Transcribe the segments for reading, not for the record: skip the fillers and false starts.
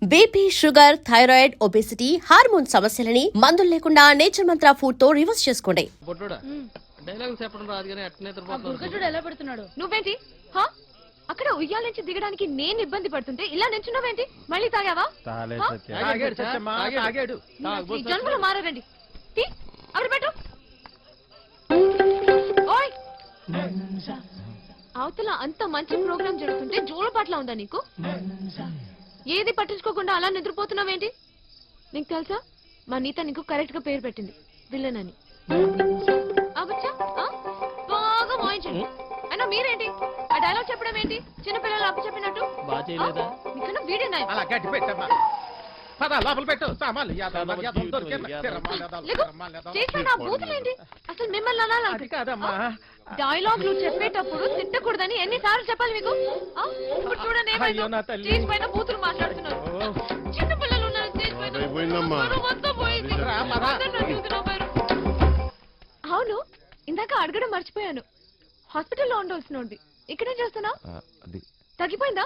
BP, sugar, thyroid, obesity, hormone సమస్యలని మందులు లేకుండా నేచర్ మంత్ర ఫుడ్ తో రివర్స్ చేసుకోండి. నువ్వేంటి అక్కడ ఉయ్యాల నుంచి దిగడానికి నేను ఇబ్బంది పడుతుంటే ఇలా నించున్నావేంటి? మళ్ళీ తాగావా? జన్మలో మారారండి. అవి పెట్టు. ఓయ్, అవతల అంత మంచి ప్రోగ్రామ్ జరుగుతుంటే జోల పాటలా ఉందా నీకు? ఏది పట్టించుకోకుండా అలా నిద్రపోతున్నావేంటి? నీకు తెలుసా, మా నీత నీకు కరెక్ట్ గా పేరు పెట్టింది, విలన్ అని. బాగా వాయించండి. అయినా మీరేంటి ఆ డైలాగ్ చెప్పడం ఏంటి? చిన్నపిల్లలు అప్పు చెప్పినట్టు. మీకన్నా వీడినా బూతులేంటి? అసలు మిమ్మల్ని అనాలి. డైలాగులు చెప్పేటప్పుడు తిట్టకూడదని ఎన్నిసార్లు చెప్పాలి మీకు? ఇప్పుడు చూడండి, స్టేజ్ పైన బూతులు మాట్లాడుతున్నారు. చిన్న పిల్లలు ఉన్నారు స్టేజ్ పైన. అవును, ఇందాక అడగడం మర్చిపోయాను. హాస్పిటల్లో ఉండవలసినోంది ఇక్కడే చేస్తున్నా. తగ్గిపోయిందా?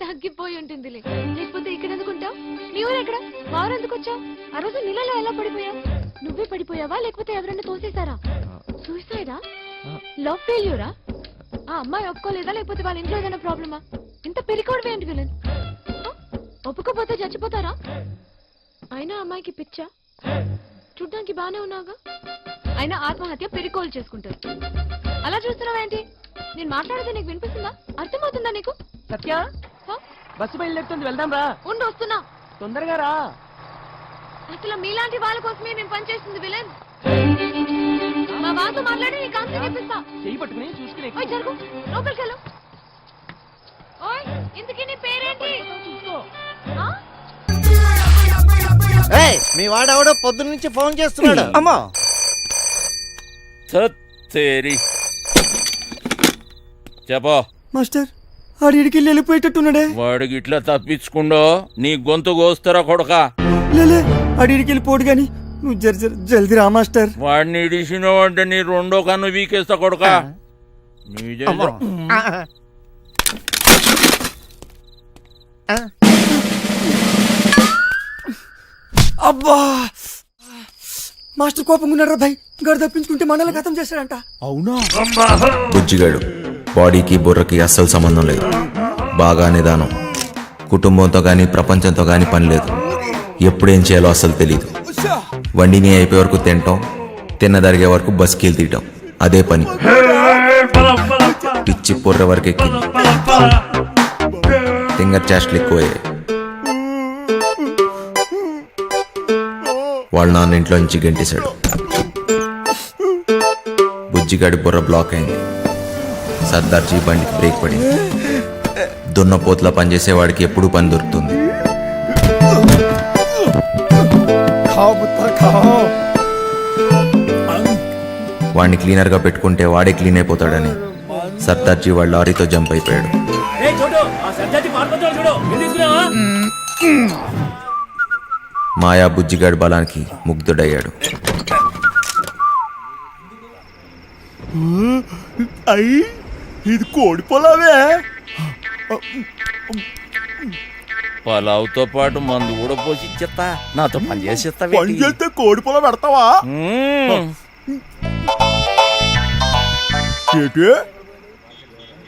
తగ్గిపోయి ఉంటుందిలే, లేకపోతే ఇక్కడ ఎందుకుంటావు? నీ ఊరు ఎక్కడ? వారు ఎందుకు వచ్చావు? ఆ రోజు నీళ్ళలో ఎలా పడిపోయావు? నువ్వే పడిపోయావా లేకపోతే ఎవరైనా తోసేశారా? సూసైడా? లవ్ ఫెయిల్యూరా? ఆ అమ్మాయి ఒప్పుకోలేదా లేకపోతే వాళ్ళ ఇంట్లో ఏదైనా ప్రాబ్లమా? ఇంత పెరికోవడం ఏంటి విలన్? ఒప్పుకోపోతే చచ్చిపోతారా? అయినా అమ్మాయికి పిచ్చా? చూడ్డానికి బానే ఉన్నాగా. అయినా ఆత్మహత్య పెరికోలు చేసుకుంటారు. అలా చూస్తున్నావేంటి? నేను మాట్లాడితే నీకు వినిపిస్తుందా? అర్థమవుతుందా నీకు? సత్య, బస్సు బయలుదేరుతుంది, వెళ్దాం రా. ఉండు, వస్తున్నా. తొందరగా రా. అసలు మీలాంటి వాళ్ళ కోసమే నేను పనిచేస్తుంది విలన్. మా బాతో మాట్లాడి నీకు ఆన్సర్ చెప్పిస్తా. చెయ్యి పట్టుకుని చూసుకుని జరుగు, లోపలికి వెళ్ళు. ఓయ్, ఇంతకీ నీ పేరేంటి? మీ వాడెవడో పొద్దు నుంచి ఫోన్ చేస్తున్నాడు. అమ్మా చెప్పో మాస్టర్, ఆడికి వెళ్ళిపోయేటట్టున్నాడే. వాడికి ఇట్లా తప్పించుకుండో నీ గొంతు కోస్తారా కొడక? లేలే, ఆడికి వెళ్ళిపోడు గాని నువ్వు జల్దీ రా మాస్టర్. వాడిని ఇడిసినావు అంటే నీ రెండో కన్ను వీకేస్తా కొడక. అబ్బా, మాస్టర్ కోపంగా ఉన్నాడు రా భయ్. గడు తప్పించుకుంటే మనల్ని గతం చేశాడంట. అవునా? బుజ్జిగాడు బాడీకి బుర్రకి అస్సలు సంబంధం లేదు. బాగా నిదానం. కుటుంబంతో గాని ప్రపంచంతో గాని పని లేదు. ఎప్పుడేం చేయాలో అస్సలు తెలీదు. వండిని అయిపోయే వరకు తినటం, తిన్నదరిగే వరకు బస్కీలు తీయటం, అదే పని. పిచ్చి పొర్ర వరకు ఎక్కింది. ఫింగర్ చేష్టలు ఎక్కువయ్యాయి. వాళ్ళ నాన్న ఇంట్లో నుంచి గెంటేశాడు. బుజ్జిగాడి బుర్ర బ్లాక్ అయింది. సర్దార్జీ బండికి బ్రేక్ పడింది. దున్నపోతులా పనిచేసేవాడికి ఎప్పుడు పని దొరుకుతుంది. వాడిని క్లీనర్గా పెట్టుకుంటే వాడే క్లీన్ అయిపోతాడని సర్దార్జీ వాళ్ళ లారీతో జంప్ అయిపోయాడు. మాయా బుజ్జిగాడి బలానికి ముగ్ధుడయ్యాడు. ఇది కోడి పొలావే. పలావుతో పాటు మందు కూడా పోసి ఇచ్చేస్తా. నాతో పని చేసేస్తా. పని చేస్తే కోడి పొలం పెడతావా? ఏటి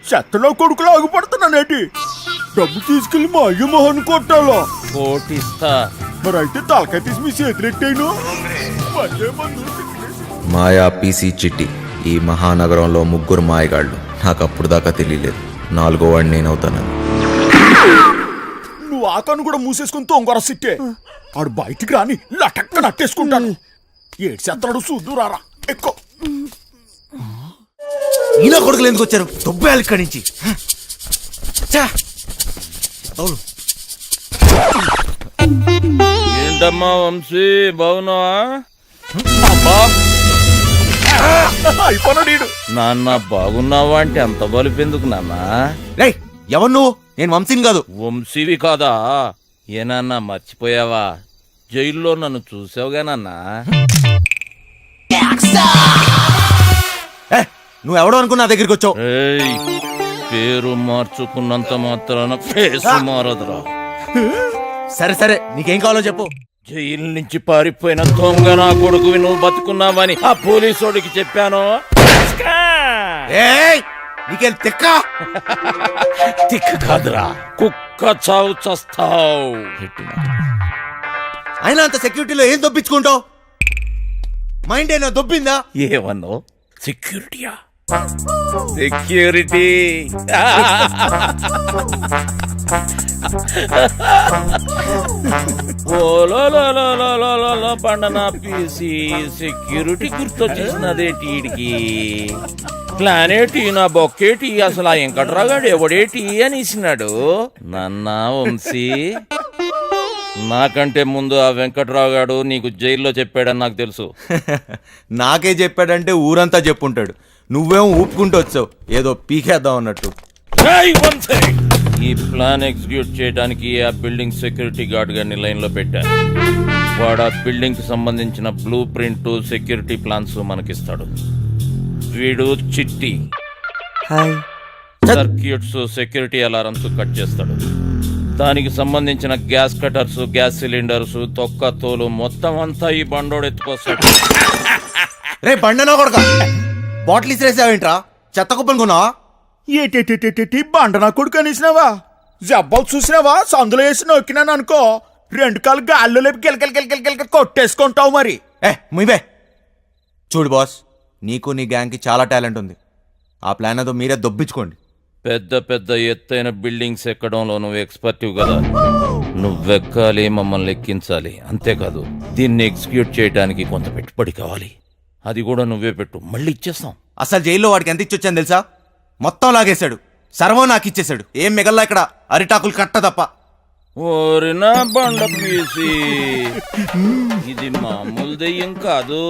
చెత్తలో కొడుకులు ఆగిపడుతున్నానేటి? డబ్బు తీసుకెళ్లి మా అయ్య మొహన్ కొట్టాలో కోటిస్తా. మరి అయితే తలకాయ తీసి మీ చేతులెట్టాను. మాయా, పీసీ, చిట్టి, ఈ మహానగరంలో ముగ్గురు మాయగాళ్ళు. నాకు అప్పుడు దాకా తెలియలేదు. నాలుగో వాడిని నేనవుతానని. నువ్వు ఆకాను కూడా మూసేసుకుని తొంగర సిట్టే. ఆడు బయటికి రాని లటక్క నట్టేసుకుంటాను. ఏడు చెత్తడు చూద్దురారా ఎక్కువ. ఈయన కొడుకులు ఎందుకు వచ్చారు? తొబ్బేయాలి ఇక్కడి నుంచి. ఏంటమ్మా వంశీ, బాగున్నావా? నాన్న బాగున్నావా అంటే అంత బలిపెందుకు నాన్న? ఎవరు నువ్వు? నేను వంశీని కాదు. వంశీవి కాదా? ఏనాన్నా మర్చిపోయావా? జైల్లో నన్ను చూసావుగా నాన్న. నువ్వెవడో అనుకున్నా నా దగ్గరికి వచ్చావు. పేరు మార్చుకున్నంత మాత్రాన ఫేస్ మారదురా. సరే సరే నీకేం కావాలో చెప్పు. జైలు నుంచి పారిపోయిన దొంగ నా కొడుకు నువ్వు బతుకున్నావని ఆ పోలీసోడికి చెప్పాను. ఏయ్ నీకేం తిక్క? తిక్కు కాదురా, కుక్క చావు చస్తావు. అయినా అంత సెక్యూరిటీలో ఏం దొబ్బించుకుంటావు? మైండ్ అయినా దొబ్బిందా? ఏమన్నావు? సెక్యూరిటీయా? సెక్యూరిటీ పండనా పీసి సెక్యూరిటీ గుర్తొచ్చేసినదేటి ఈడికి. ప్లానేటి నా బొక్కేటి అసలు ఆ వెంకట్రాగాడు ఎవడేటి అని ఇచ్చినాడు. నన్న వంశీ, నాకంటే ముందు ఆ వెంకట్రావు గాడు నీకు జైల్లో చెప్పాడని నాకు తెలుసు. నాకే చెప్పాడంటే ఊరంతా చెప్పుంటాడు. నువ్వేమో ఊపుకుంటూ వచ్చావు ఏదో పీకేద్దాం అన్నట్టు. ఈ ప్లాన్ ఎగ్జిక్యూట్ చేయడానికి ఆ బిల్డింగ్ సెక్యూరిటీ గార్డ్ గారిని లైన్ లో పెట్టాను. వాడు ఆ బిల్డింగ్ కి సంబంధించిన బ్లూ ప్రింట్, సెక్యూరిటీ ప్లాన్స్ మనకిస్తాడు. వీడు చిట్టి సర్క్యూట్స్, సెక్యూరిటీ అలారమ్స్ కట్ చేస్తాడు. దానికి సంబంధించిన గ్యాస్ కటర్స్, గ్యాస్ సిలిండర్స్, తొక్క తోలు మొత్తం అంతా ఈ బండోడు ఎత్తుకొస్తాడు. రే బండనా కొడక, బాటిల్ ఇసిరేసావేంట్రా? చెత్త కుప్పనుకున్నావా? ఏటి బండ నా కొడుకు అనేసినావా? జబ్బాలు చూసినావా? సందులో వేసి నొక్కినాను అనుకో, 2 కాళ్ళు గాల్లో లేపి గిలకలు కొట్టేసుకుంటావు మరి. ముయ్యే చూడు బాస్, నీకు నీ గ్యాంగ్కి చాలా టాలెంట్ ఉంది. ఆ ప్లాన్ అదో మీరే దొబ్బించుకోండి. పెద్ద పెద్ద ఎత్తైన బిల్డింగ్స్ ఎక్కడంలో నువ్వు ఎక్స్పర్టివ్ కదా. నువ్వెక్కాలి, మమ్మల్ని ఎక్కించాలి. అంతేకాదు దీన్ని ఎగ్జిక్యూట్ చేయడానికి కొంత పెట్టుబడి కావాలి. అది కూడా నువ్వే పెట్టు, మళ్ళీ ఇచ్చేస్తాం. అసలు జైల్లో వాడికి ఎంత ఇచ్చొచ్చాను తెలుసా? మొత్తం లాగేశాడు, సర్వం నాకు ఇచ్చేశాడు. ఏం మిగల్లా ఇక్కడ అరిటాకులు కట్ట తప్ప. ఓరినా బండ పీసి, ఇది మామూలు దెయ్యం కాదు.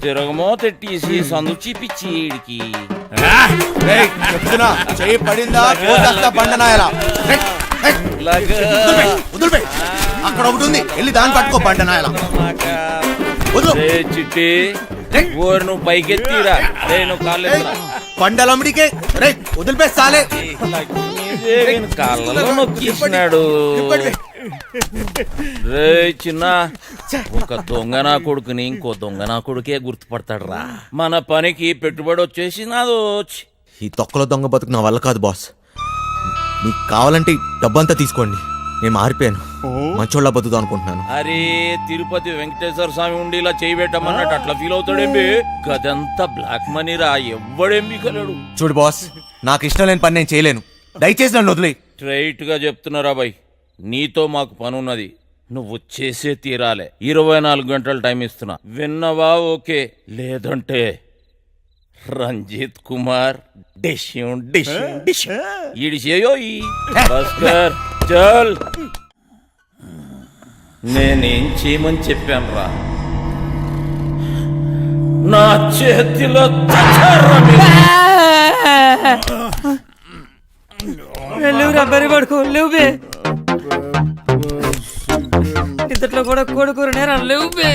తిరగమో తెట్టేసి సందు చూపించి ఈడికి. చెప్తున్నా, చెయ్యి పడిందా బండనాయలా. అక్కడ ఒకటి ఉంది, వెళ్ళి దాన్ని పట్టుకో బండనాయలా. చిట్టి ఓరు నువ్వు పైకెత్తిరా, నువ్వు కాళ్ళు బండలమ్మడికే రే వదిలిపే సాలే. కాళ్ళలో నొక్కిస్తున్నాడు. రే చిన్న, ఒక దొంగ నా కొడుకుని ఇంకో దొంగ నా కొడుకే గుర్తుపడతాడు రా. మన పనికి పెట్టుబడి వచ్చేసి నాదో. ఈ తొక్కలో దొంగ బతుకు నా వల్ల కాదు బాస్. నీకు కావాలంటే డబ్బంతా తీసుకోండి, నేను మారిపోయాను, మంచోళ్ళ బతుకుదాం అనుకుంటున్నాను. అరే తిరుపతి వెంకటేశ్వర స్వామి ఉండి ఇలా చేయబెట్టమన్నట్టు అట్లా ఫీల్ అవుతాడేంబి. గదంతా బ్లాక్ మనీ రా, ఎవ్వడేంబి కలడు. చూడు బాస్, నాకు ఇష్టం లేని పని నేను చేయలేను, దయచేసి నన్ను వదిలే. స్ట్రైట్ గా చెప్తున్నారా బాయ్, నీతో మాకు పని ఉన్నది, నువ్వు చేసే తీరాలే. 24 గంటలు టైం ఇస్తున్నా, విన్నవా? ఓకే, లేదంటే రంజిత్ కుమార్ ఈడిసేయో ఈ భాస్కర్ చల్. నేనేం చేయమని చెప్పాను రా? నా చేతిలో లేవురా, బరి పడుకో లేవు బే. ఇంతట్లో కూడా కొడుకు నేరా లేవు బే.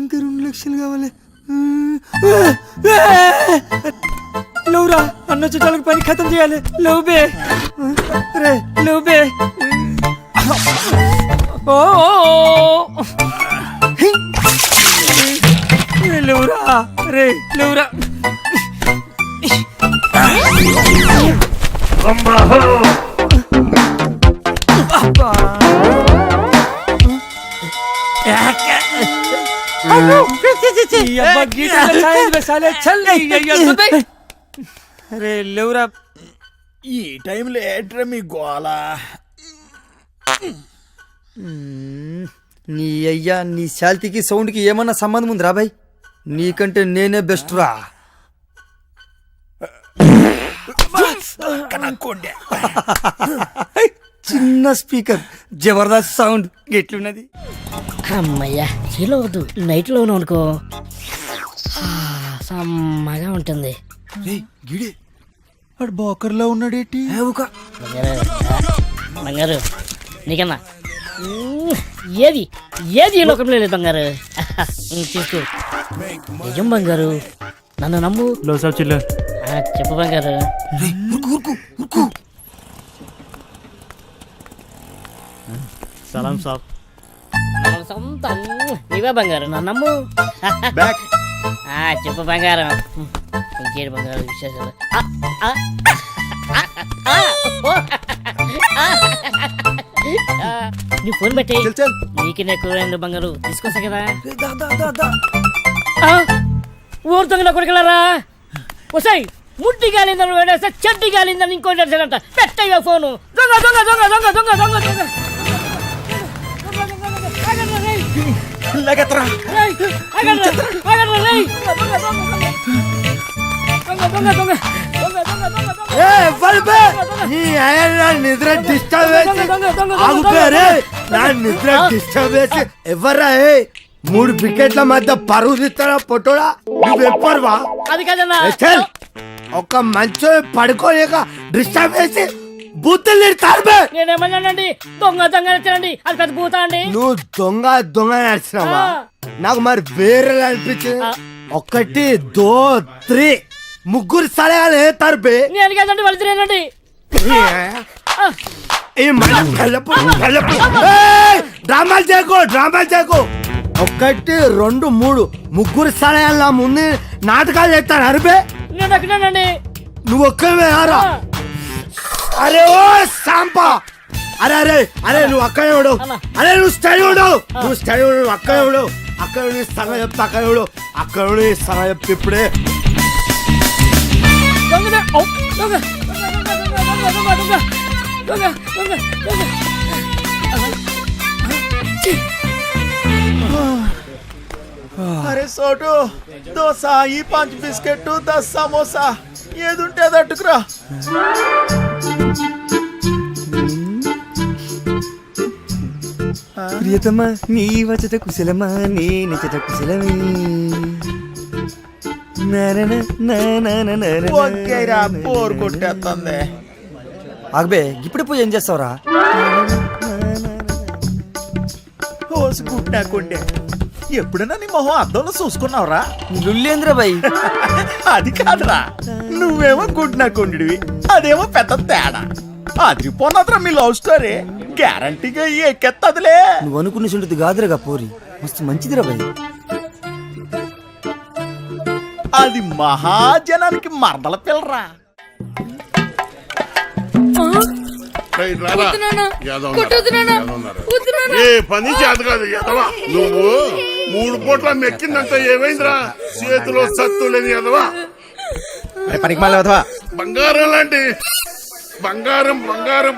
ఇంకా 2 లక్షలు కావాలి. లేవురా, అన్న చుట్టాలకు పని ఖతం చేయాలి. లేవు బే, రే లేవు బే. లేవురా, రే లేవురా. రే లేవురా. ఈ టైంలో ఏట్రా మీ గోలా? నీ అయ్యా, నీ శాల్తీకి సౌండ్కి ఏమన్నా సంబంధం ఉంది రా బాయ్? నీకంటే నేనే బెస్ట్ రా. చిన్న స్పీకర్, జబర్దస్త్ సౌండ్, ఎట్లున్నది? అమ్మయ్యా, చీలో వద్దు, నైట్ లోను అనుకో, సమ్మగా ఉంటుంది. వాడు బోకర్లో ఉన్నాడేటి? బంగారు నీకన్నా ఏది ఏది ఈ లోకంలో లేదు బంగారు. తీసుకో. నిజం బంగారు, నన్ను నమ్ము. లో సాబ్ చిల్ల. చెప్పు బంగారు. సలాం సాబ్. సొంతం నీవే బంగారు, నన్ను నమ్ము. చెప్పు బంగారం. ఇంకేడు బంగారు విశేషాలు? నీ ఫోన్ పెట్టి నీకు నేను బంగారు తీసుకొస్తా కదా. ఊరు దొంగల కొడుకులారా, వసాయి ముట్టి గాలిందని వేడేస్తే చెడ్డి గాలిందని ఇంకోటి అంట. పెట్టయ్యా ఫోను. దొంగ దొంగ దొంగ దొంగ దొంగ దొంగ దొంగ. నిద్ర డిస్టర్బ్ నా నిద్ర డిస్టర్బ్ చేసి ఎవర్రా? 3 వికెట్ల మధ్య పరువు తీస్తారా పొట్టోడా? నువ్వెప్పరువా? అది కదన్నా, ఒక మంచో పడుకోలేక డిస్టర్బ్ చేసి బూతులు తిడతారు. నేనేమన్నానండి? దొంగ దొంగ నచ్చానండి, అది పెద్ద భూత అండి. నువ్వు దొంగ దొంగ నడిచినావా? నాకు మరి వేరే అనిపించింది. 1 2 3 ముగ్గురు సలహాలు తరపే. నేను కదండి వాళ్ళు తినేనండి. డ్రామాలు చేయకు, డ్రామాలు చేయకు. 1 2 3 ముగ్గురు సలహాల ముందు నాటకాలు చేస్తారు అరిపే. నేను ఎక్కడానండి. నువ్వు ఒక్కవే ఆరా. అరే ఓ సాంపా, అరే అరే అరే నువ్వు అక్కడే ఉండు. అరే నువ్వు స్టడీ ఉండు, నువ్వు స్టడీ ఉండు, అక్కడే ఉండు. అక్కడ సగం చెప్తా, అక్కడ ఉండు, అక్కడ సగం చెప్తే ఇప్పుడే. అరే సోటు, దోశ, ఈ 5 బిస్కెట్, 10 సమోసా, ఏదుంటే అది అట్టుకురా. ప్రియతమా నీ వచ్చట కుశలమా, నీ నిచట కుశలమే. ఓకేరా, బోర్ కొట్టేస్తుంది. ఆగబే, ఇప్పుడు పోయి ఏం చేస్తావురా? హోసు గుడ్డాకుండే. ఎప్పుడైనా నీ మొహం అద్దంలో చూసుకున్నావురా? లుల్లేంద్ర బాయ్. అది కాదురా, నువ్వేమో గుడ్నాకుండివి, అదేమో పెద్ద తేడా. అదిరిపోన్నదిరా మీ లవ్ స్టోరీ. గ్యారంటీగా ఎక్కెత్తదిలే. నువ్వు అనుకున్న చుంటుంది కాదురా పోరి, మస్తు మంచిదిరా బాయ్. అది మహాజనానికి మరదల పిల్లరా. ఏ పని చేత కాదు ఎదవా. నువ్వు 3 పూట్ల మెక్కిందంటే ఏమైందిరా? చేతిలో సత్తు లేని ఎదవా. పనికి మళ్ళీ బంగారం లాంటి బంగారం బంగారం.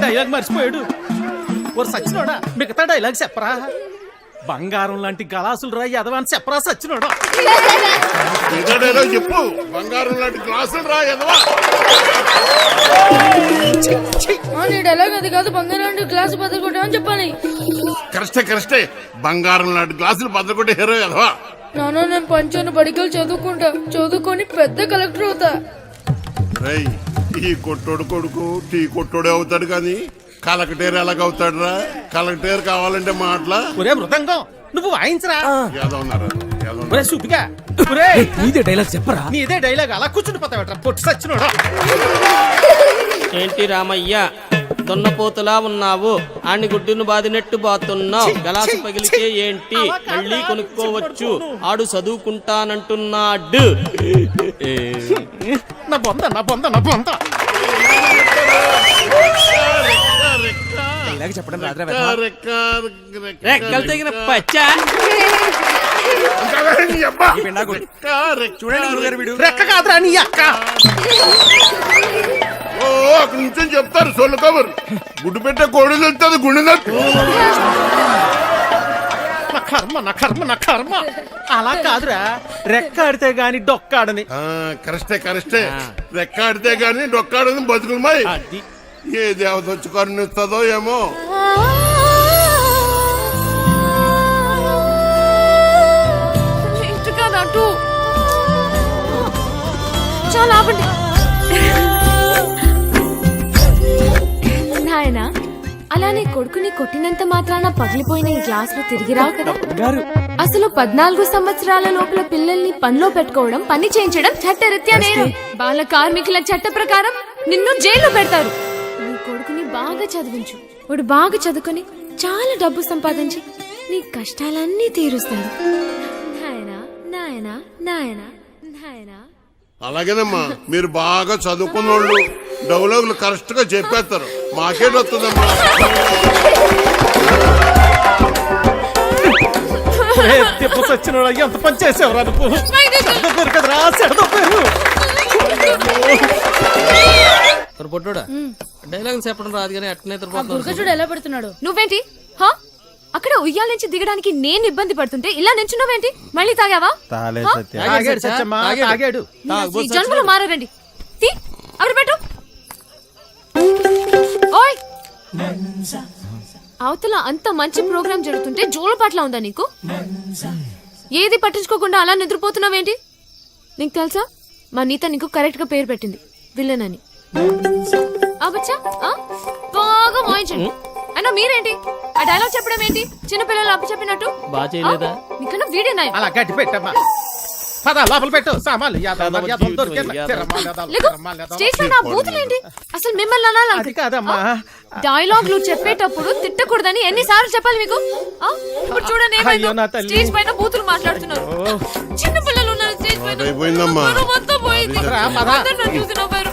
డైలాగ్ మర్చిపోయాడు. ఓ సచ్చినోడా, మిగతా డైలాగ్ చెప్పరా? బంగారం లాంటి గలాసులు రా ఎదవా అని చెప్పరా సచ్చినోడా? ఏదో చెప్పు. బంగారం లాంటి గ్లాసులు రా ఎదవా. డైలాగ్ అది కాదు, బంగారం లాంటి గ్లాసు బదులు కొట్టామని చెప్పాలి. కరెక్టే. బంగారం లాంటి గ్లాసులు బద్దకొట్టే హీరో ఎదవా. నాన్న, నేను పంచాను బడికలు చదువుకుంటా, చదువుకొని పెద్ద కలెక్టర్ అవుతా. రేయ్, ఈ కొట్టోడు కొడుకు టీ కొట్టోడే అవుతాడు కానీ కలెక్టర్ ఎలాగవుతాడు రా? కలెక్టర్ కావాలంటే మాటలా? ఒరే మృదంగం, నువ్వు వాయించరా. ఏదో సుపిగా నీదే డైలాగ్ చెప్పరా? నీదే డైలాగ్, అలా కూర్చుండిపోతావట పొట్టు సచ్చినోడా. ఏంటి రామయ్య, దున్నపోతులా ఉన్నావు, ఆని గుడ్డును బాదినట్టు బాతున్నావు. గలాసు పగిలితే ఏంటి, మళ్ళీ కొనుక్కోవచ్చు. ఆడు చదువుకుంటానంటున్నాడు. నా బొంద నా బొంద నా బొంద. చెప్పడం రెక్కలు తెగిన పచ్చా. చూడండి రెక్క కాదురా నీ అక్క. ఓ అక్కడ నుంచి చెప్తారు సొల్లు కబర్. గుడ్డు పెట్టే కోడి తెలుస్తుంది, గుండె నా కర్మ నా కర్మ నా కర్మ. అలా కాదురా, రెక్క ఆడితే గాని డొక్కాడని. కరెక్టే. రెక్క ఆడితే గాని డొక్కాడని బతుకులమాయి. ఏ దేవత వచ్చి కరుణిస్తుందో ఏమో. చాలా ఆపండి నాయనా. అలానే కొడుకుని కొట్టినంత మాత్రాన పగిలిపోయిన ఈ గ్లాసులు తిరిగి రావు కదా. అసలు 14 సంవత్సరాల లోపల పిల్లల్ని పనిలో పెట్టుకోవడం, పని చేయించడం చట్టరీత్యా నేరం. బాల కార్మికుల చట్ట ప్రకారం నిన్ను జైల్లో పెడతారు. నీ కొడుకుని బాగా చదివించు. వాడు బాగా చదువుకొని చాలా డబ్బు సంపాదించి నీ కష్టాలన్నీ తీరుస్తాడు. నాయనా నాయనా నాయనా నాయనా. అలాగేనమ్మా, మీరు బాగా చదువుకున్న వాళ్ళు డైలాగులు కరెక్ట్ గా చెప్పేస్తారు. మాకేట్ వస్తుందమ్మా. సచ్చినోడా ఎంత పని చేసేవరా నువ్వు? కదరా సెడదొప్పారు. పొట్టోడా డైలాగ్ చెప్పడం రాదు కానీ అట్నే దుర్గజుడు ఎలా పెడుతున్నాడు? నువ్వేంటి హా? అక్కడ ఉయ్యాల నుంచి దిగడానికి నేను ఇబ్బంది పడుతుంటే ఇలా నించున్నావేంటి? మళ్ళీ తాగావా? తాగాడు సత్యమ్మా, తాగాడు. ఈ జన్మలో మారండి. అవి పెట్టు. ఓయ్, అవతల అంత మంచి ప్రోగ్రామ్ జరుగుతుంటే జోలపాట్ల ఉందా నీకు? ఏది పట్టించుకోకుండా అలా నిద్రపోతున్నావేంటి? నీకు తెలుసా, మా నీత నీకు కరెక్ట్ గా పేరు పెట్టింది, విలన్ అని. బచ్చా బాగా వాయించండి. అయినా మీరేంటి ఆ డైలాగ్ చెప్పడం ఏంటి? చిన్నపిల్లలు అప్పు చెప్పినట్టు. బాగా చేయలేదా? నీకన్నా వీడే అలా గట్టి పెట్టమ్మా. పద లోపల పెట్టు సామాన్లు. స్టేజ్ పైన ఆ బూతులేంటి? అసలు మిమ్మల్ని అనాలి కాదమ్మా. డైలాగ్లు చెప్పేటప్పుడు తిట్టకూడదని ఎన్నిసార్లు చెప్పాలి మీకు? ఇప్పుడు చూడండి ఏమైందో. స్టేజ్ పైన బూతులు మాట్లాడుతున్నారు. చిన్న పిల్లలు ఉన్నారు స్టేజ్ పైన. అయిపోయిందమ్మా. మొత్తం పోయింది. అందరూ నన్ను చూసి నవ్వారు.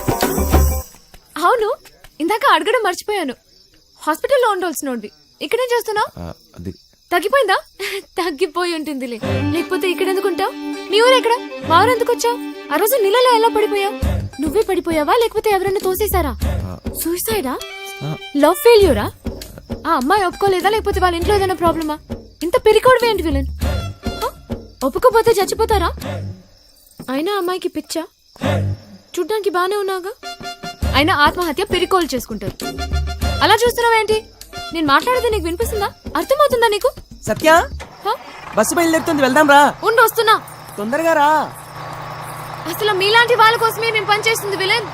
అవును, ఇందాక అడగడం మర్చిపోయాను. హాస్పిటల్లో ఉండవలసినోడివి ఇక్కడేం చేస్తున్నావు? తగ్గిపోయిందా? తగ్గిపోయి ఉంటుందిలే, లేకపోతే ఇక్కడ ఎందుకుంటావు? నీ ఊరు ఎక్కడ? మా ఊరు ఎందుకు వచ్చావు? ఆ రోజు నీళ్ళలో ఎలా పడిపోయావు? నువ్వే పడిపోయావా లేకపోతే ఎవరైనా తోసేశారా? సూసైడా? లవ్ ఫెయిల్యూరా? ఆ అమ్మాయి ఒప్పుకోలేదా లేకపోతే వాళ్ళ ఇంట్లో ఏదైనా ప్రాబ్లమా? ఇంత పెరికోవడమే ఏంటి విలన్? ఒప్పుకోపోతే చచ్చిపోతారా? అయినా అమ్మాయికి పిచ్చా? చూడ్డానికి బానే ఉన్నాగా. అయినా ఆత్మహత్య పెరికోలు చేసుకుంటారు. అలా చూస్తున్నావేంటి? నేను మాట్లాడేది నీకు వినిపిస్తుందా? అర్థమవుతుందా నీకు? సత్య, బస్సు బయలుదేరుతుంది, వెళ్దాం రా. ఉండు, వస్తున్నా. తొందరగా రా. అసలు మీలాంటి వాళ్ళ కోసమే మేము పనిచేస్తుంది విలన్.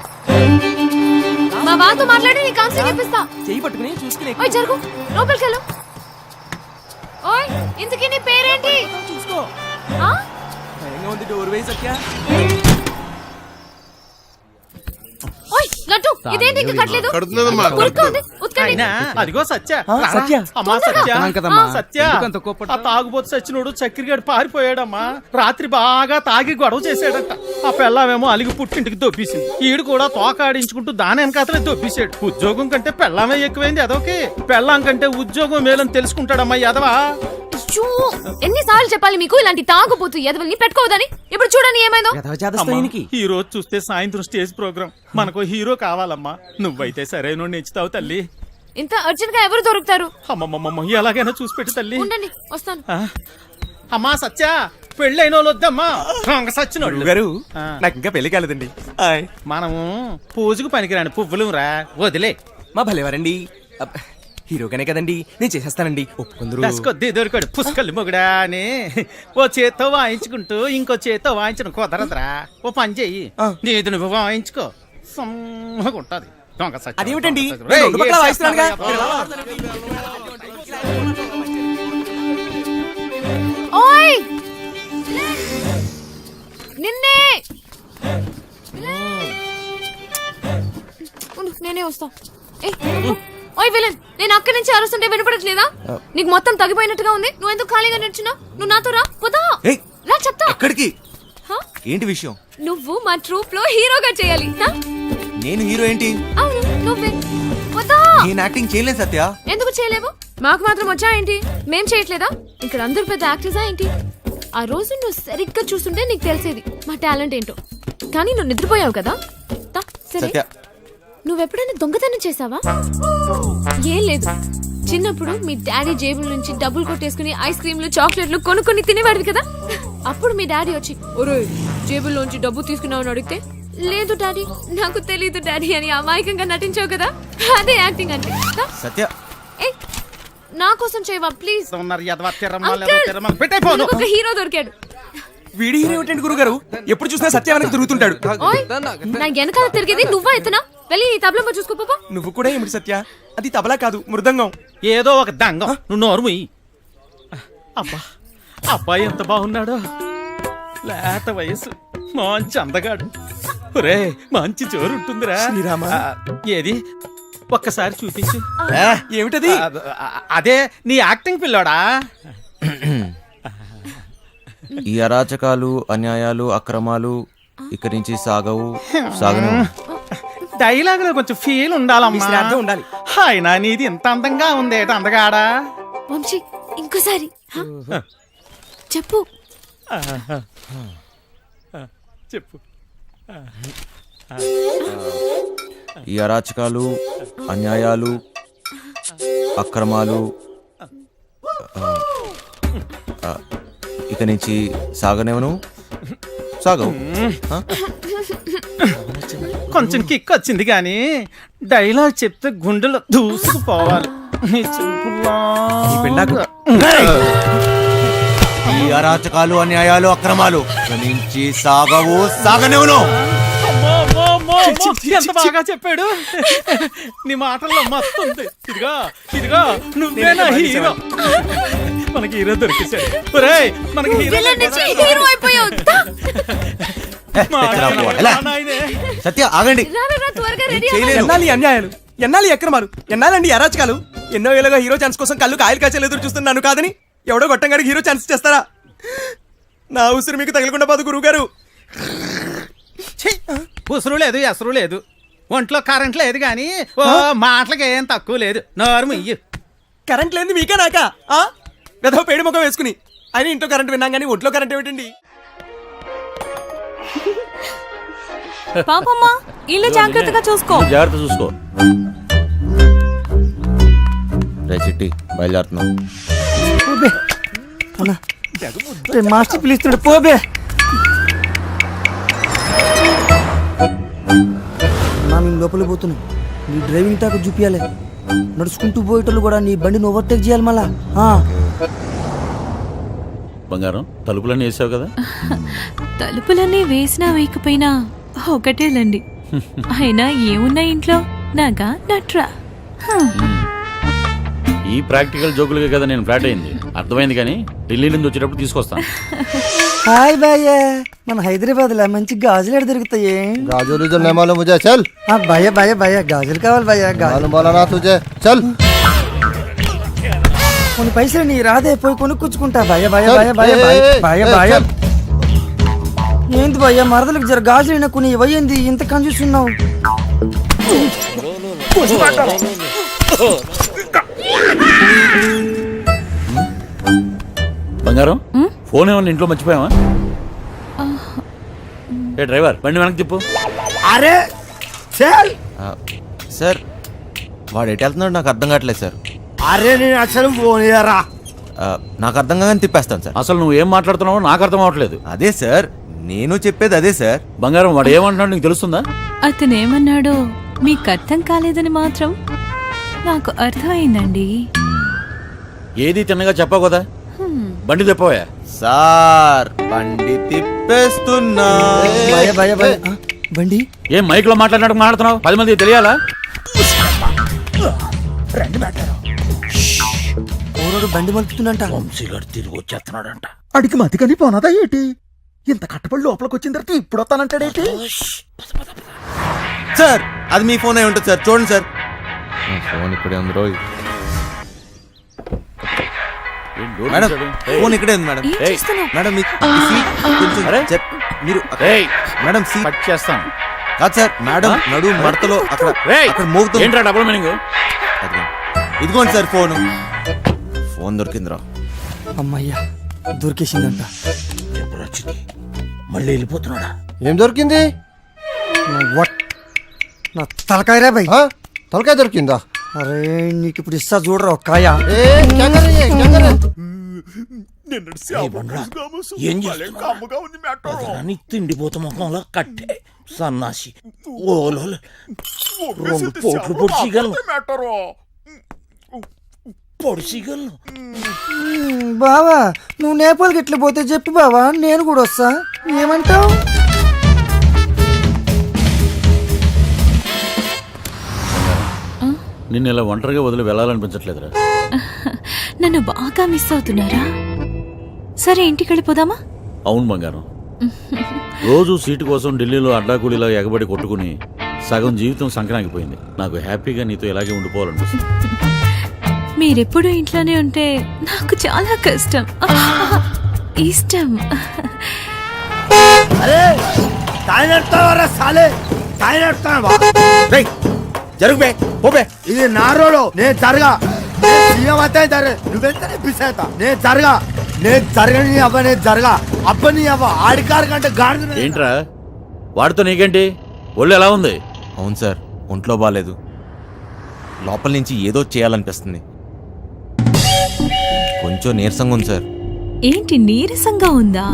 మా వాళ్ళతో మాట్లాడి నీ కౌన్సిలింగ్ ఇప్పిస్తా. చెయ్యి పట్టుకుని చూసుకునే. ఓయ్ జరుగు, లోపలికి వెళ్ళు. ఓయ్, ఇంతకీ నీ పేరేంటి? చూసుకో. భయంగా ఉంది, డోర్ వేయి సత్య. ఓయ్ లడ్డు, ఇదేంటి ఇంకా కట్టలేదు? కడుతున్నదమ్మా. అయినా అదిగో సత్య. సత్య. అమ్మా సత్య. కదమ్మా. సత్య, ఆ తాగుబోతు సచ్చినోడు చక్కెరగాడు పారిపోయాడమ్మా. రాత్రి బాగా తాగి గొడవ చేశాడట. ఆ పెళ్ళామేమో అలిగి పుట్టింటికి దొబ్బేసింది. ఈడు కూడా తోకాడించుకుంటూ దాని వెనకాతలే దొబ్బేశాడు. ఉద్యోగం కంటే పెళ్ళామే ఎక్కువైంది అదొకే. పెళ్ళాం కంటే ఉద్యోగం మేలని తెలుసుకుంటాడమ్మా ఎదవా. ఎన్నిసార్లు చెప్పాలి మీకు ఇలాంటి తాగుబోతు ఎదవల్ని పెట్టుకోవద్దని? ఇప్పుడు చూడని ఏమైందో. ఈ రోజు చూస్తే సాయంత్రం స్టేజ్ ప్రోగ్రామ్. మనకు హీరో కావాలమ్మా. నువ్వైతే సరైన నెచ్చుతావు తల్లి. ఇంత అర్జెంట్ గా ఎవరు దొరుకుతారు? అమ్మమ్మమ్మ, ఎలాగైనా చూసి పెట్టు తల్లి. ఉండండి, వస్తాను. అమ్మా సత్య, పెళ్ళైన వాళ్ళు వద్దమ్మా. సచ్చినోడు గారు, నాకు ఇంకా పెళ్లి కాలేదండి. మనము పూజకు పనికిరాని పువ్వులు రా, వదిలే. మా భలేవారండి, హీరోగానే కదండి, నేను చేసేస్తానండి. ఒప్పుకుందరు. కొద్ది దొరికాడు పుష్కలు మొగుడా అని ఓ చేత్తో వాయించుకుంటూ ఇంకో చేత్తో వాయించడం కుదరదురా. ఓ పని చెయ్యి, నీది నువ్వు వాయించుకో, సమ్మగుంటది. దొంగ సచ్చి. అదేమిటండి, నేను రెండు పక్కలా వాయిస్తున్నానుగా. ఓయ్ నిన్నే, నేనే వస్తా. ఓయ్ విలన్, నేను అక్కడి నుంచి అరుస్తుంటే వినపడట్లేదా? నీకు మొత్తం తగ్గిపోయినట్టుగా ఉంది. నువ్వు ఎందుకు ఖాళీగా నిల్చున్నా? నువ్వు నాతో రా. పోతా రా, చెప్తా. ఎక్కడికి? ఏంటి విషయం? నువ్వు మా ట్రూప్ లో హీరోగా చేయాలి. నేను హీరో ఏంటి? అవును, నువ్వే. పోతా. నేను యాక్టింగ్ చేయలేదు సత్య. ఎందుకు చేయలేవు? మాకు మాత్రం వచ్చా ఏంటి? మేం చేయట్లేదా? ఇక్కడ అందరు పెద్ద యాక్టర్సా ఏంటి? ఆ రోజు నువ్వు సరిగ్గా చూస్తుంటే నీకు తెలిసేది మా టాలెంట్ ఏంటో. కానీ నువ్వు నిద్రపోయావు కదా. సరే, నువ్వెప్పుడైనా దొంగతనం చేసావా? ఏం లేదు, చిన్నప్పుడు మీ డాడీ జేబుల నుంచి డబ్బులు కొట్టేసుకుని ఐస్ క్రీమ్లు చాక్లెట్లు కొనుక్కొని తినేవాడివి కదా. అప్పుడు మీ డాడీ వచ్చి ఒరే జేబుల్లోంచి డబ్బు తీసుకున్నావని అడిగితే లేదు డాడీ, నాకు తెలీదు డాడీ అని అమాయకంగా నటించావు కదా. అదే యాక్టింగ్ అంటే. సత్య, నా కోసం చేయవా ప్లీజ్? ఒక హీరో దొరికాడు. వీడి హీరో ఏంటండి గురుగారు? ఎప్పుడు చూసినా సత్య వెనక తిరుగుతుంటాడు. నా వెనకాల తిరిగేది నువ్వా ఎత్తనా? వెళ్ళి నీ తబలా చూసుకో పాపా. నువ్వు కూడా ఏమిటి సత్య? అది తబలా కాదు, మృదంగం. ఏదో ఒక దంగం. నువ్వు నోరు ముయ్యి. అబ్బా, అబ్బాయి ఎంత బాగున్నాడో, లేత వయసు, మంచి అందగాడు. ఒరే మంచి జోరు ఉంటుందిరా. ఆ, ఏది ఒక్కసారి చూపించు. ఏమిటది? అదే నీ యాక్టింగ్ పిల్లోడా. ఈ అరాచకాలు, అన్యాయాలు, అక్రమాలు ఇక్కడి నుంచి సాగను. డైలాగ్ లో కొంచెం ఫీల్ ఉండాలమ్మా. శ్రద్ధ ఉండాలి. అయినా నీది ఇంత అందంగా ఉందేట అందగాడా. వంశీ ఇంకోసారి హ? చెప్పు. చెప్పు. ఈ అరాచకాలు, అన్యాయాలు, అక్రమాలు ఇక నుంచి సాగవు. కొంచెం కిక్ వచ్చింది కానీ డైలాగ్ చెప్తే గుండెలో దూసుకుపోవాలి. నీ చూపులా. ఈ అరాచకాలు, అన్యాయాలు, అక్రమాలు ఇక నుంచి సాగనివ్వను. ఎంత బాగా చెప్పాడు. నీ మాటల్లో మస్తు ఉంది. ఇదిగా నువ్వే నా హీరో. మనకి హీరో దొరికేశాడు. ఒరేయ్, మనకి హీరో హీరో అయిపోయావు. సత్య ఆగండి. త్వరగా రెడీ చేయలేదు. ఎన్నాలి అన్యాయాలు, ఎన్నాలి అక్రమాలు, ఎన్నాలండి అరాచకాలు. ఎన్నో ఏళ్ళగా హీరో ఛాన్స్ కోసం కళ్ళు కాయలు కాచేలు ఎదురు చూస్తున్నాను కాదని ఎవడో గొట్టంగాడికి హీరో ఛాన్స్ చేస్తారా? నా ఉసిరి మీకు తగలకుండా పోదు గురువు గారు. ఉసురు లేదు, ఎసరు లేదు, ఒంట్లో కరెంట్ లేదు కానీ ఓ మాటలకి ఏం తక్కువ లేదు. నోరు ముయ్యు. కరెంట్ లేని మీకే నాకా? వెధవ పేడి ముఖం వేసుకుని ఆయన ఇంట్లో కరెంట్ విన్నాం కానీ ఒంట్లో కరెంట్ ఏమిటండి? పాపమ్మా ఇల్లు జాగ్రత్తగా చూసుకో. జాగ్రత్త చూసుకో. రే చిట్టి, బయలుదేరుతున్నాం. మాస్టర్ పిలుస్తున్నాడు పోబే. మేము లోపల పోతున్నాం. నీ డ్రైవింగ్ టాక్ చూపించాలి. నడుచుకుంటూ పోయేటోళ్ళు కూడా నీ బండిని ఓవర్టేక్ చేయాలి మళ్ళా. బంగారం, తలుపులన్నీ వేసావు కదా? తలుపులన్నీ వేసినా వేయకపోయినా ఒకటేలండి. అయినా ఏమున్నా ఇంట్లో నాగా నట్రా. ఈ ప్రాక్టికల్ జోకులుగా కదా నేను ఫ్లాట్ అయింది. అర్థమైంది కానీ ఢిల్లీ నుంచి వచ్చేటప్పుడు తీసుకొస్తాను. హాయ్ భయ్య, మన హైదరాబాద్ లో మంచి గాజులు ఎక్కడ దొరుకుతాయి? गाजर नहीं मालूम मुझे, चल భయ్య భయ్య భయ్య గాజులు కావాలి భయ్య. मालूम बोला ना तुझे, चल కొన్ని పైసలు నీ రాదే పోయి కొనుక్కుంటా భయ్య భయ్య భయ్య భయ్య భయ్య భయ్య. ఏంది భయ్య మరదలకు జర గాజులు కొన్ని ఇవ్వయింది ఇంత కన్ఫ్యూస్తున్నావు? బంగారం, ఫోన్ ఏమన్నా ఇంట్లో మర్చిపోయావా? ఏ డ్రైవర్, బండి వెనక్కి తిప్పు. अरे चल సార్, వాడు ఎటు వెళ్తున్నాడు నాకు అర్థం కావట్లేదు సార్. अरे నేను అసలు ఫోన్ చేయరా. నాకు అర్థం కాగానే తిప్పేస్తాను సార్. అసలు నువ్వు ఏం మాట్లాడుతున్నావో నాకు అర్థం అవ్వట్లేదు. అదే సార్, నేను చెప్పేది అదే సార్. బంగారం, వాడు ఏమంటున్నాడు నీకు తెలుస్తుందా? అతనేమన్నాడో మీకు అర్థం కాలేదని మాత్రం నాకు అర్థమైందండి. ఏది తిన్నగా చెప్పావు కదా. బండి తిప్పవా? సార్, బండి తిప్పేస్తున్నా. భయ్య భయ్య భయ్య బండి ఏం మైక్ లో మాట్లాడుతున్నావు? 10 మంది తెలియాలా? ఓరోడు బండి మలుపుతుందంట. వంశీగాడు తిరిగి వచ్చేస్తున్నాడంట. అడిగి మతికని పోనదా ఏంటి? ఇంత కట్టబడి లోపలికి వచ్చిన తర్వాత ఇప్పుడు వస్తానంటాడేంటి? సార్, అది మీ ఫోన్ అయి ఉంటుంది సార్, చూడండి సార్. ఫోన్ ఇక్కడే ఉంది రోయ్. ఏం డోర్ మేడం, తీశాడు? ఫోన్ ఇక్కడే ఉంది మేడం. ఏం చేస్తున్నావు? మేడం మీ సీట్ కొంచెం అరే. మీరు ఏయ్, మేడం సీట్ కట్ చేస్తాను. కాదు సార్, మేడం నడు మడతలో అక్కడ ఏయ్, అక్కడ మోగుతుంది. ఏంట్రా డబుల్ మీనింగ్? ఇదిగోండి సార్ ఫోన్ దొరికిందిరా. అమ్మయ్యా దొరికేసిందంట. మళ్ళీ వెళ్ళిపోతున్నాడా? ఏం దొరికింది? నా తలకాయరా భయ్. తలకాయ దొరికిందా? అరే నీకు ఇప్పుడు ఇస్తా చూడరా ఒక్కాయ. ఏం చేస్తున్నావు? తిండిపోతా ముఖంలో కట్టే సన్నాసి. ఓలో 2 పోట్లు పొడిచిగలను. బావా నువ్వు నేపాల్కి ఎట్లా పోతే చెప్పు బావా, నేను కూడా వస్తా. ఏమంటావు? నిన్ను ఇలా ఒంటరిగా వదిలి వెళ్ళాలనిపించట్లేదురా. నన్ను బాగా మిస్ అవుతున్నారా? సరే ఇంటికి వెళ్ళిపోదామా? అవును బంగారం, రోజు సీటు కోసం ఢిల్లీలో అడ్డాకూలీలో ఎగబడి కొట్టుకుని సగం జీవితం సంక్రాంతిపోయింది. నాకు హ్యాపీగా నీతో ఇలాగే ఉండిపోవాలనిపిస్తుంది. మీరెప్పుడు ఇంట్లోనే ఉంటే నాకు చాలా కష్టం, ఇష్టం. అరే తాయి నడుస్తావరా సాలే, తాయి నడుస్తావా? జరుగు బే, పో బే. ఇది నా రోడ్, నేను జరగా. సీఎం అయితే జరగ, నువ్వెంతనే పిసేత. నేను జరగా, నేను జరగని అవ్వ, నేను జరగా అబ్బని అవ్వ. ఆడికారు కంటే గాడి. ఏంట్రా వాడితో నీకేంటి? ఒళ్ళు ఎలా ఉంది? అవును సార్, ఒంట్లో బాగాలేదు. లోపల నుంచి ఏదో చేయాలనిపిస్తుంది. కొంచెం నీరసంగా ఉంది సార్. ఏంటి నీరసంగా ఉందా?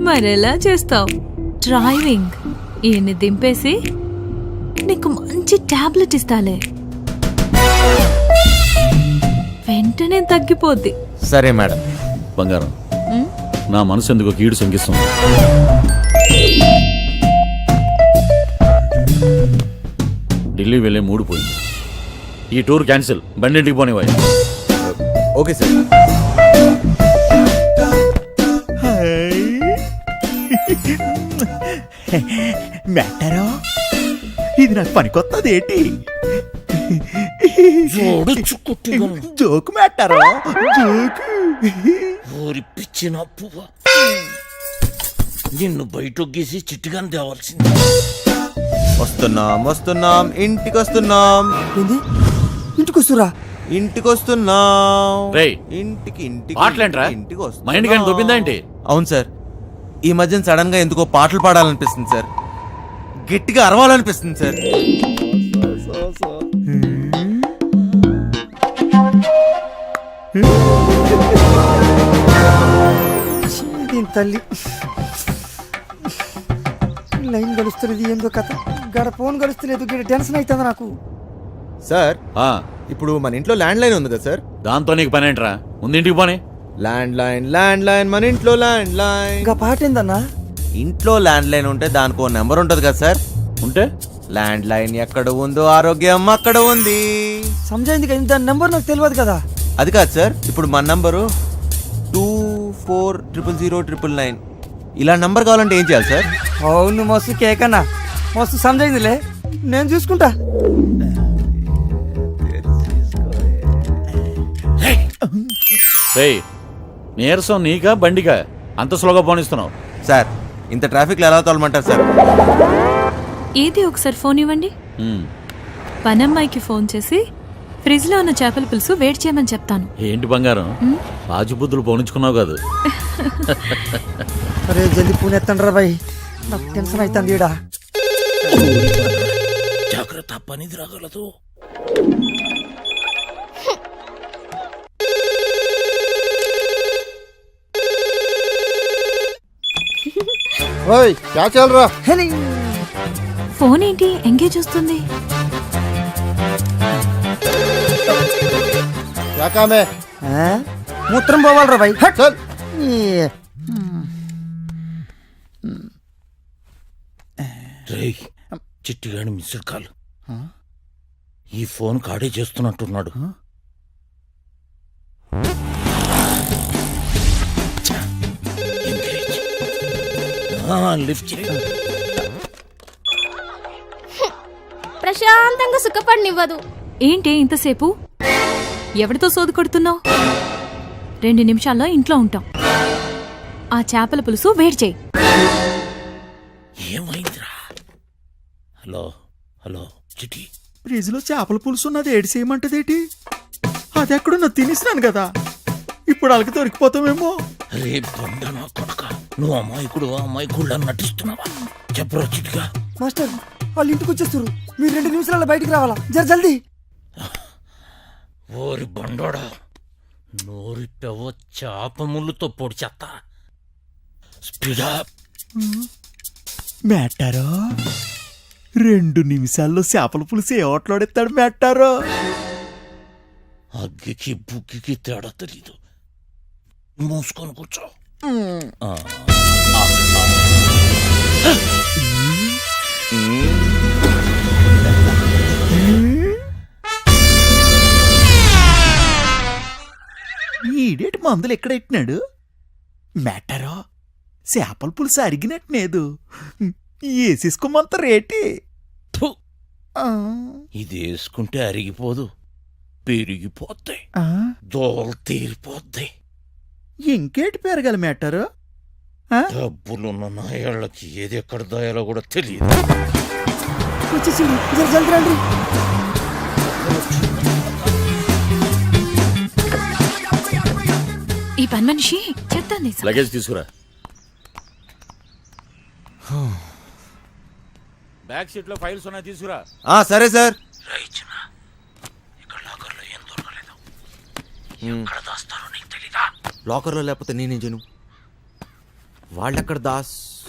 మరెలా చేస్తావు? డ్రైవింగ్ ఈయన్ని దింపేసి నీకు మంచి టాబ్లెట్ ఇస్తాలే, వెంటనే తగ్గిపోద్ది. సరే మేడం. బంగారం, నా మనసు ఎందుకో కీడు శంకిస్తుంది. ఢిల్లీ వెళ్ళే మూడు పోయింది. ఈ టూర్ క్యాన్సిల్, బండింటికి పోనివ్వాలి. Okay sir. మెట్టారో ఇది నాకు పనికొత్తది ఏంటి? జోకు మెట్టారో, జోకు. ఊరి పిచ్చిన పువ్వ, నిన్ను బయటొగ్గేసి చిట్టుగాని తేవాల్సింది. వస్తున్నాం వస్తున్నాం, ఇంటికి వస్తున్నాం. ఇంటికి వస్తురా? ఇంటికి వస్తున్నాం. రేయ్, ఇంటికి ఇంటికి పాటలేంట్రా? ఇంటికి వస్తున్నాం. మైండ్ కానీ దొబ్బిందా ఏంటి? అవును సార్, ఈ మధ్యన సడన్ గా ఎందుకో పాటలు పాడాలనిపిస్తుంది సార్. గట్టిగా అరవాలనిపిస్తుంది సార్. దీని తల్లి లైన్ గడుస్తున్నది, ఏందో కథ. గడ ఫోన్ గడుస్తలేదు, గడ టెన్షన్ అవుతుంది నాకు. సార్, ఆ, ఇప్పుడు మన ఇంట్లో ల్యాండ్ లైన్ ఉంది కదా సార్? దాంతో నీకు పని ఏంట్రా? ముందు ఇంటికి పోనీ. ల్యాండ్ లైన్ మన ఇంట్లో ల్యాండ్ లైన్. ఇంకా పాట ఏందన్నా? ఇంట్లో ల్యాండ్ లైన్ ఉంటే దానికో నెంబర్ ఉంటది కదా సార్? ఉంటే ల్యాండ్ లైన్ ఎక్కడ ఉందో ఆరోగ్యం అక్కడ ఉంది. సమజైంది కదా, దాని నెంబర్ నాకు తెలియదు కదా. అది కాదు సార్, ఇప్పుడు మన నంబరు 240009. ఇలా నంబర్ కావాలంటే ఏం చేయాలి సార్? అవును, మస్తు కేకన్నా, మస్తు సమజైందిలే, నేను చూసుకుంటా. రేయ్, నీరసం నీకా బండికా అంత స్లోగా పోనిస్తున్నావు? సార్, ఇంత ట్రాఫిక్లో ఎలా తోలమంటారు సార్? ఏది ఒకసారి ఫోన్ ఇవ్వండి. ఉమ్, పనమ్మాయికి ఫోన్ చేసి ఫ్రిడ్జ్ లో ఉన్న చేపల పులుసు వేడి చేయమని చెప్తాను. ఏంటి బంగారం, రాజుబుద్ధులు పోనించుకున్నావు కాదు? అరే జల్దీ పూణె ఎత్తండి రా బాయ్, నాకు టెన్షన్ అవుతుంది ఈడ. జాగ్రత్త, పనిది రాగలదు. ఓయ్ క్యా చల్ రా? ఫోన్ ఏంటి ఎంగేజ్ వస్తుంది? క్యా కామ్ హై? మూత్రం పోవాలరా బాయ్. చల్. రేయ్, చిట్టిగాని మిస్డ్ కాల్. ఈ ఫోన్ కాడే చేస్తున్నట్టున్నాడు. లిఫ్ట్ చేయి. ప్రశాంతంగా సుఖపడినివ్వదు. ఏంటి ఇంతసేపు? ఎవరితో సోదు కొడుతున్నావు? 2 నిమిషాల్లో ఇంట్లో ఉంటాం. ఆ చేపల పులుసు వేడి చేయి. ఏమైందిరా? హలో హలో చిటి, ఫ్రిడ్జ్ లో చేపల పులుసు ఉన్నది ఏడు చేయమంటదేటి? అది ఎక్కడున్నా తినేసినాను కదా, ఇప్పుడు అలకి దొరికిపోతామేమో. రే బండనా కొడక, నువ్వు అమ్మాయికుళ్ళ నటిస్తున్నావా? చెప్పరా చిటిగా. మాస్టర్, వాళ్ళు ఇంటికి వచ్చేస్తారు, మీరు 2 నిమిషాల్లో బయటికి రావాలా, జర జల్దీ. ఓరి బండోడా, నోరిపెవ చేప ముళ్ళుతో పొడి చెత్త. స్పీడా. మెట్టారో 2 నిమిషాల్లో చేపల పులుసు ఏ ఓట్లాడెత్తాడు మెట్టారో. అగ్గికి బుగ్గికి తేడా తెలీదు. మూసుకొని కూర్చో. ఈడేటి మందులు ఎక్కడ ఎట్టినాడు? మ్యాటరో చేపల పులుసు అరిగినట్టు లేదు వేసేసుకోమంత రేటి ఫు, ఆ, ఇది వేసుకుంటే అరిగిపోదు, పెరిగిపోతాయి, ఆ, దోలు తీరిపోద్ది. ఇంకేటి పెరగాలి మ్యాటరు డబ్బులున్న నాయాళ్ళకి ఏది ఎక్కడ దాయాలో కూడా తెలియదు. ఈ పని మనిషి చెప్తాను లగేజ్ తీసుకురా. బ్యాక్ సీట్ లో ఫైల్స్ ఉన్నాయి, తీసుకురా. సరే సార్. లాకర్లో లేకపోతే నేనేం చేయను. వాళ్ళెక్కడ దాస్